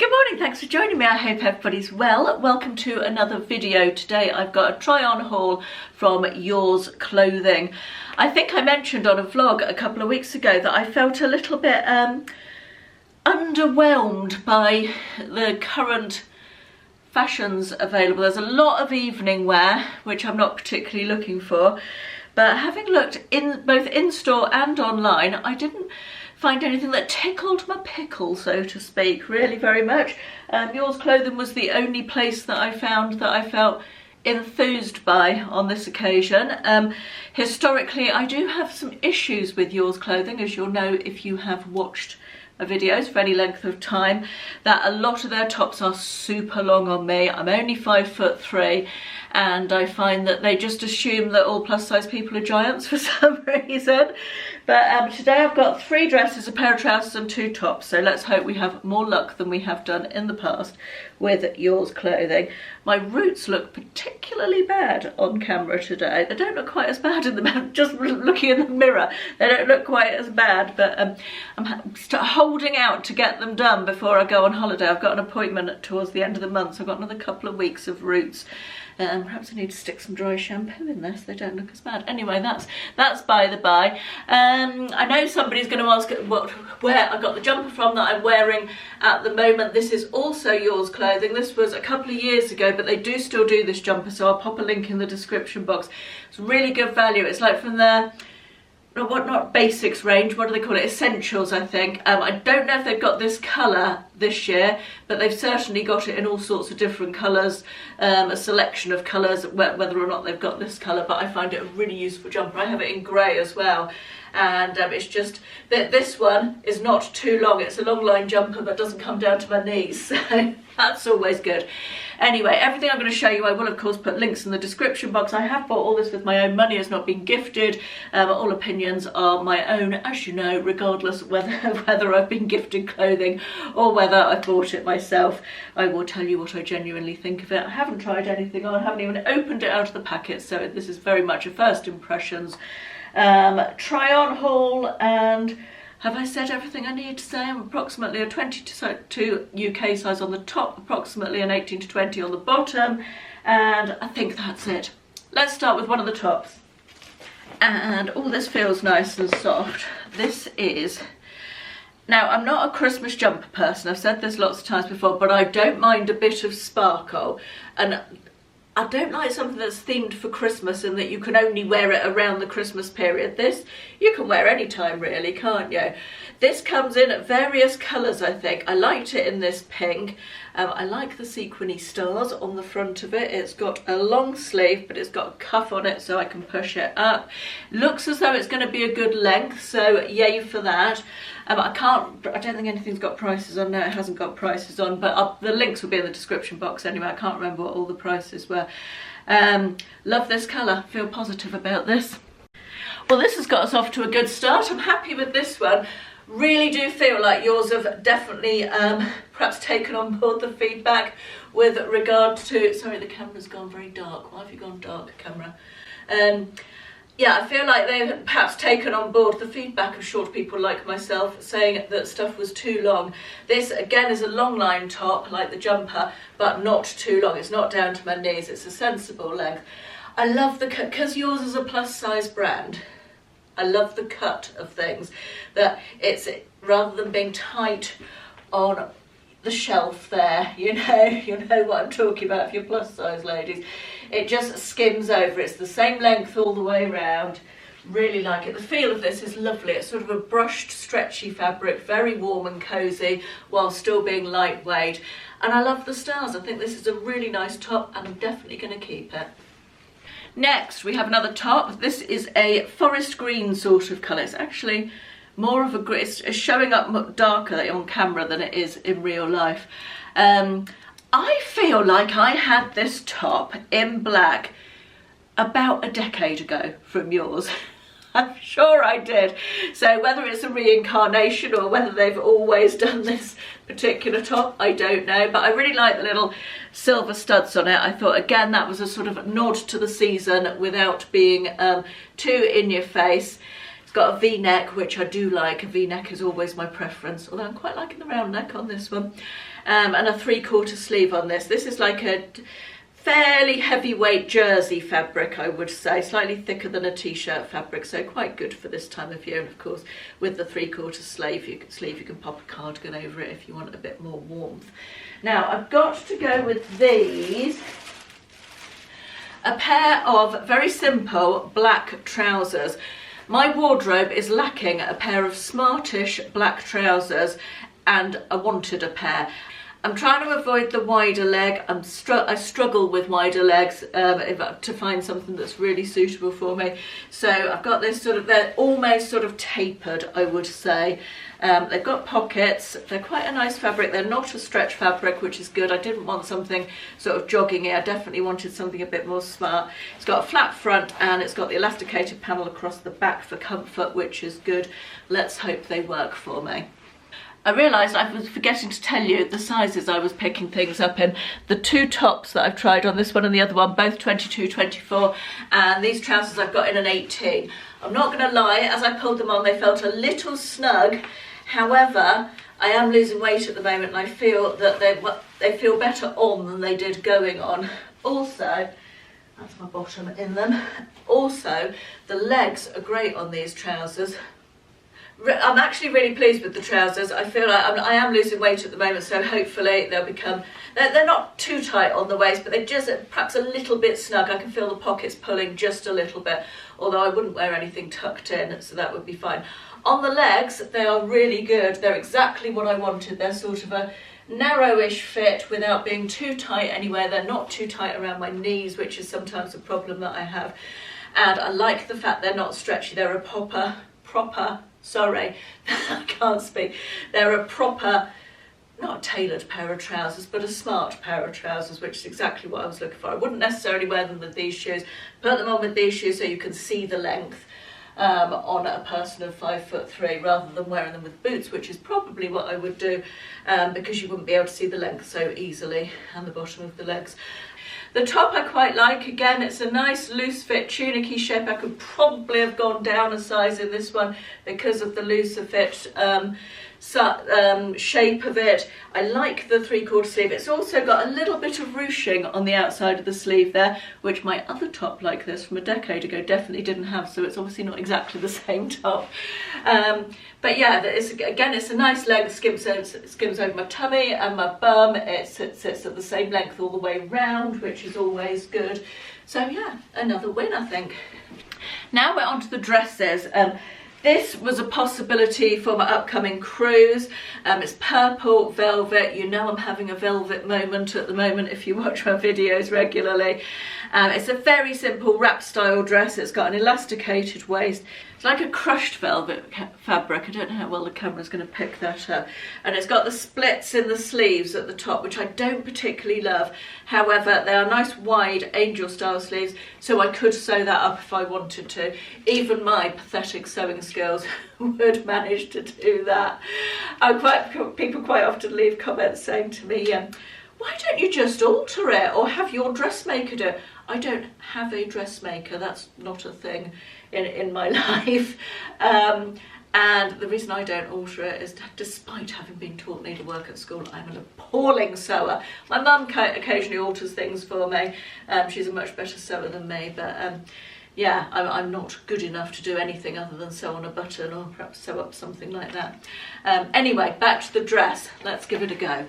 Good morning, thanks for joining me. I hope everybody's well. Welcome to another video. Today I've got a try on haul from Yours Clothing. I think I mentioned on a vlog a couple of weeks ago that I felt a little bit underwhelmed by the current fashions available. There's a lot of evening wear, which I'm not particularly looking for, but having looked in both in store and online, I didn't find anything that tickled my pickle, so to speak, really very much. Yours Clothing was the only place that I found that I felt enthused by on this occasion. Historically, I do have some issues with Yours Clothing, as you'll know if you have watched my videos for any length of time, that a lot of their tops are super long on me. I'm only 5'3", and I find that they just assume that all plus size people are giants for some reason. But today I've got 3 dresses, a pair of trousers and 2 tops, so let's hope we have more luck than we have done in the past with Yours Clothing. My roots look particularly bad on camera today. They don't look quite as bad in the just looking in the mirror. They don't look quite as bad, but I'm holding out to get them done before I go on holiday. I've got an appointment towards the end of the month, so I've got another couple of weeks of roots. Perhaps I need to stick some dry shampoo in there so they don't look as bad. Anyway, that's by the by. I know somebody's going to ask where I got the jumper from that I'm wearing at the moment. This is also Yours Clothing. This was a couple of years ago, but they do still do this jumper, so I'll pop a link in the description box. It's really good value. It's like from their not basics range, what do they call it, essentials, I think. I don't know if they've got this colour this year, but they've certainly got it in all sorts of different colours, a selection of colours, whether or not they've got this colour, but I find it a really useful jumper. I have it in grey as well, and it's just that this one is not too long. It's a long line jumper but doesn't come down to my knees, so that's always good. Anyway, everything I'm going to show you, I will of course put links in the description box. I have bought all this with my own money. It's not been gifted. All opinions are my own, as you know, regardless whether I've been gifted clothing or whether I've bought it myself. I will tell you what I genuinely think of it. I haven't tried anything on, I haven't even opened it out of the packet, so this is very much a first impressions try on haul. And have I said everything I need to say? I'm approximately a 22 UK size on the top, approximately an 18 to 20 on the bottom, and I think that's it. Let's start with one of the tops. And oh, this feels nice and soft. This is, now I'm not a Christmas jumper person, I've said this lots of times before, but I don't mind a bit of sparkle, and I don't like something that's themed for Christmas and that you can only wear it around the Christmas period. This you can wear any time really, can't you? This comes in various colours, I think. I liked it in this pink. I like the sequiny stars on the front of it. It's got a long sleeve, but it's got a cuff on it so I can push it up. Looks as though it's going to be a good length, so yay for that. I don't think anything's got prices on. No, it hasn't got prices on, but the links will be in the description box anyway. I can't remember what all the prices were. Love this colour, feel positive about this. Well, this has got us off to a good start. I'm happy with this one. Really do feel like Yours have definitely perhaps taken on board the feedback with regard to, sorry, the camera's gone very dark. Why have you gone dark, camera? Yeah, I feel like they've perhaps taken on board the feedback of short people like myself saying that stuff was too long. This again is a long line top like the jumper, but not too long. It's not down to my knees. It's a sensible length. I love the cut, because Yours is a plus size brand. I love the cut of things, that it's, rather than being tight on the shelf there, you know what I'm talking about if you're plus size ladies. It just skims over. It's the same length all the way around. Really like it. The feel of this is lovely. It's sort of a brushed, stretchy fabric, very warm and cosy while still being lightweight. And I love the stars. I think this is a really nice top and I'm definitely going to keep it. Next, we have another top. This is a forest green sort of colour. It's actually more of a green. It's showing up darker on camera than it is in real life. I feel like I had this top in black about a decade ago from Yours. I'm sure I did. So whether it's a reincarnation or whether they've always done this particular top, I don't know. But I really like the little silver studs on it. I thought, again, that was a sort of nod to the season without being too in your face. It's got a V-neck, which I do like. A V-neck is always my preference, although I'm quite liking the round neck on this one. and a 3/4 sleeve on this. This is like a fairly heavyweight jersey fabric, I would say, slightly thicker than a t-shirt fabric, so quite good for this time of year. And of course, with the 3/4 sleeve, you can pop a cardigan over it if you want a bit more warmth. Now, I've got to go with these. A pair of very simple black trousers. My wardrobe is lacking a pair of smartish black trousers, and I wanted a pair. I'm trying to avoid the wider leg. I struggle with wider legs to find something that's really suitable for me. So I've got this sort of, they're almost sort of tapered, I would say. They've got pockets. They're quite a nice fabric. They're not a stretch fabric, which is good. I didn't want something sort of jogging-y. I definitely wanted something a bit more smart. It's got a flat front and it's got the elasticated panel across the back for comfort, which is good. Let's hope they work for me. I realised I was forgetting to tell you the sizes I was picking things up in. The two tops that I've tried on, this one and the other one, both 22, 24, and these trousers I've got in an 18. I'm not going to lie, as I pulled them on they felt a little snug. However, I am losing weight at the moment and I feel that they feel better on than they did going on. Also, that's my bottom in them. Also, the legs are great on these trousers. I'm actually really pleased with the trousers. I feel like I am losing weight at the moment, so hopefully they'll become, they're not too tight on the waist, but they're just perhaps a little bit snug. I can feel the pockets pulling just a little bit, although I wouldn't wear anything tucked in, so that would be fine. On the legs, they are really good. They're exactly what I wanted. They're sort of a narrowish fit without being too tight anywhere. They're not too tight around my knees, which is sometimes a problem that I have. And I like the fact they're not stretchy. They're a proper, sorry, I can't speak. They're a proper, not a tailored pair of trousers, but a smart pair of trousers, which is exactly what I was looking for. I wouldn't necessarily wear them with these shoes. Put them on with these shoes so you can see the length on a person of 5'3", rather than wearing them with boots, which is probably what I would do, because you wouldn't be able to see the length so easily and the bottom of the legs. The top I quite like. Again, it's a nice loose fit tunic-y shape. I could probably have gone down a size in this one because of the looser fit shape of it. I like the 3/4 sleeve. It's also got a little bit of ruching on the outside of the sleeve there, which my other top like this from a decade ago definitely didn't have, so it's obviously not exactly the same top. But yeah, it's a nice length, skims over my tummy and my bum. It sits at the same length all the way round, which is always good. So yeah, another win, I think. Now we're on to the dresses. This was a possibility for my upcoming cruise. It's purple velvet. You know I'm having a velvet moment at the moment if you watch my videos regularly. It's a very simple wrap style dress. It's got an elasticated waist. It's like a crushed velvet fabric. I don't know how well the camera's going to pick that up. And it's got the splits in the sleeves at the top, which I don't particularly love. However, they are nice wide angel style sleeves, so I could sew that up if I wanted to. Even my pathetic sewing skills would manage to do that. People quite often leave comments saying to me, why don't you just alter it or have your dressmaker do it? I don't have a dressmaker. That's not a thing in my life. And the reason I don't alter it is that despite having been taught needlework at school, I'm an appalling sewer. My mum occasionally alters things for me. She's a much better sewer than me, but yeah, I'm not good enough to do anything other than sew on a button or perhaps sew up something like that. Anyway, back to the dress. Let's give it a go.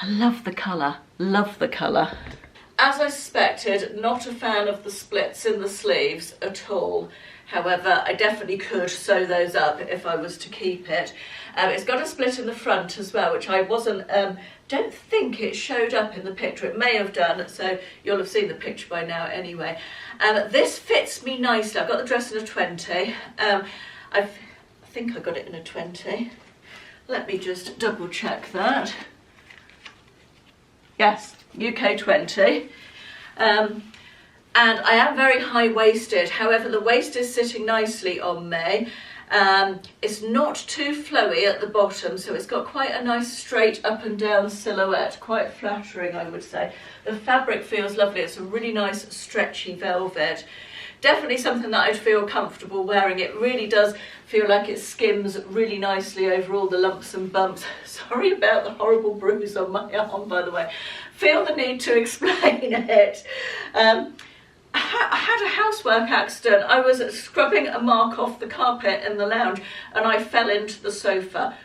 I love the colour, love the colour. As I suspected, not a fan of the splits in the sleeves at all. However, I definitely could sew those up if I was to keep it. It's got a split in the front as well, which I don't think it showed up in the picture. It may have done, so you'll have seen the picture by now anyway. This fits me nicely. I've got the dress in a 20. I think I got it in a 20. Let me just double check that. Yes, UK 20. And I am very high-waisted. However, the waist is sitting nicely on me. It's not too flowy at the bottom, so it's got quite a nice straight up and down silhouette, quite flattering, I would say. The fabric feels lovely. It's a really nice stretchy velvet. definitely something that I'd feel comfortable wearing. It really does feel like it skims really nicely over all the lumps and bumps. Sorry about the horrible bruise on my arm, by the way. Feel the need to explain it. I had a housework accident. I was scrubbing a mark off the carpet in the lounge and I fell into the sofa,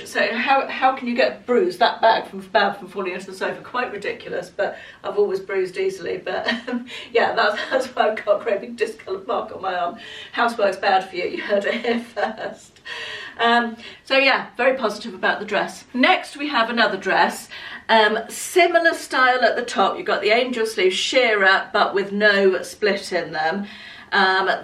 so how can you get bruised that bad from falling into the sofa? Quite ridiculous, but I've always bruised easily. But yeah, that's why I've got a great big discoloured mark on my arm. Housework's bad for you, you heard it here first. So yeah, very positive about the dress. Next we have another dress, similar style at the top. You've got the angel sleeves shearer but with no split in them.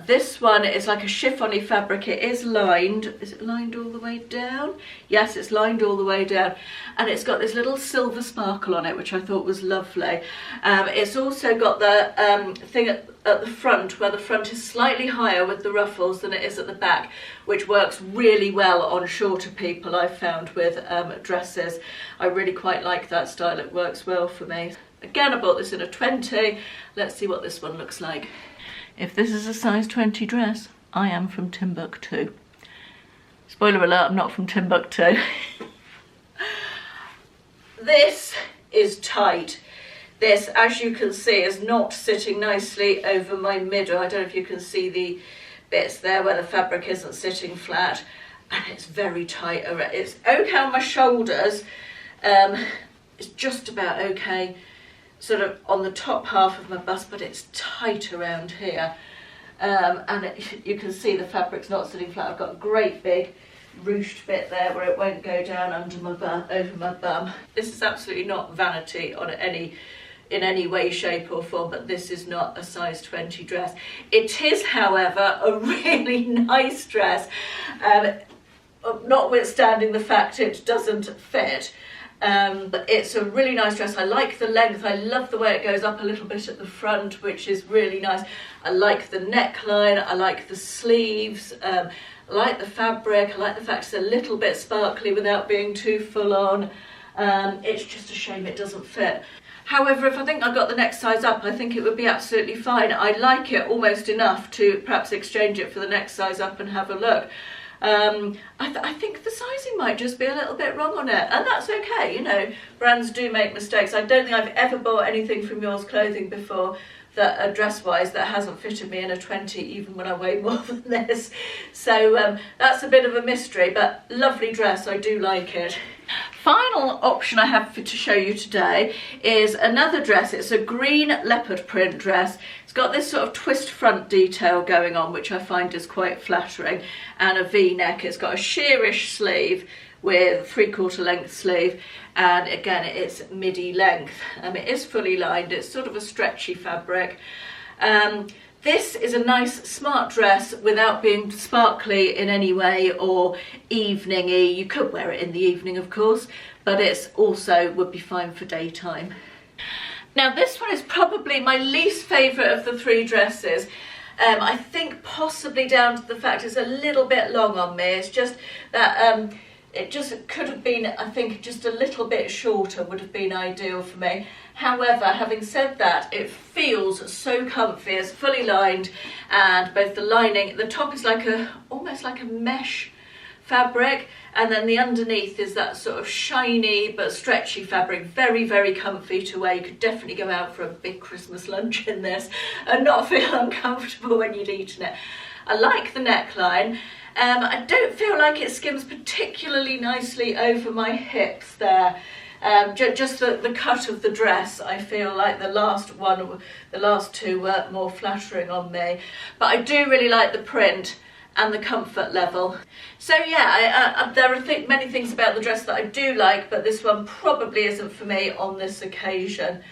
This one is like a chiffon-y fabric. It is lined. Is it lined all the way down? Yes, it's lined all the way down, and it's got this little silver sparkle on it, which I thought was lovely. It's also got the thing at the front, where the front is slightly higher with the ruffles than it is at the back, which works really well on shorter people, I've found, with dresses. I really quite like that style. It works well for me. Again, I bought this in a 20. Let's see what this one looks like. If this is a size 20 dress, I am from Timbuktu. Spoiler alert, I'm not from Timbuktu. This is tight. This, as you can see, is not sitting nicely over my middle. I don't know if you can see the bits there where the fabric isn't sitting flat, and it's very tight. It's okay on my shoulders. It's just about okay sort of on the top half of my bust, but it's tight around here. You can see the fabric's not sitting flat. I've got a great big ruched bit there where it won't go down under my bum, over my bum. This is absolutely not vanity in any way, shape or form, but this is not a size 20 dress. It is, however, a really nice dress, notwithstanding the fact it doesn't fit. But it's a really nice dress. I like the length. I love the way it goes up a little bit at the front, which is really nice. I like the neckline. I like the sleeves. I like the fabric. I like the fact it's a little bit sparkly without being too full on. It's just a shame it doesn't fit. However, if I think I got the next size up, I think it would be absolutely fine. I like it almost enough to perhaps exchange it for the next size up and have a look. I think the sizing might just be a little bit wrong on it, and that's okay, you know, brands do make mistakes. I don't think I've ever bought anything from Yours Clothing before that dress-wise that hasn't fitted me in a 20, even when I weigh more than this. So that's a bit of a mystery, but lovely dress, I do like it. Final option I have to show you today is another dress. It's a green leopard print dress. It's got this sort of twist front detail going on, which I find is quite flattering, and a V-neck. It's got a sheerish sleeve with 3/4 length sleeve, and again it's midi length. It is fully lined. It's sort of a stretchy fabric. This is a nice smart dress without being sparkly in any way or evening-y. You could wear it in the evening, of course, but it's also would be fine for daytime. Now this one is probably my least favourite of the three dresses. I think possibly down to the fact it's a little bit long on me. It's just that it just could have been, I think, just a little bit shorter would have been ideal for me. However, having said that, it feels so comfy. It's fully lined, and both the lining, the top is like almost like a mesh fabric, and then the underneath is that sort of shiny but stretchy fabric. Very, very comfy to wear. You could definitely go out for a big Christmas lunch in this and not feel uncomfortable when you'd eaten it. I like the neckline. I don't feel like it skims particularly nicely over my hips there. Just the cut of the dress, I feel like the last two were more flattering on me. But I do really like the print and the comfort level. So yeah, there are many things about the dress that I do like, but this one probably isn't for me on this occasion.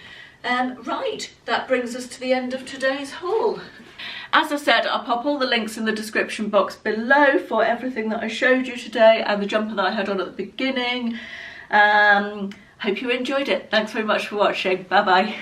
Right, that brings us to the end of today's haul. As I said, I'll pop all the links in the description box below for everything that I showed you today and the jumper that I had on at the beginning. Hope you enjoyed it. Thanks very much for watching. Bye bye.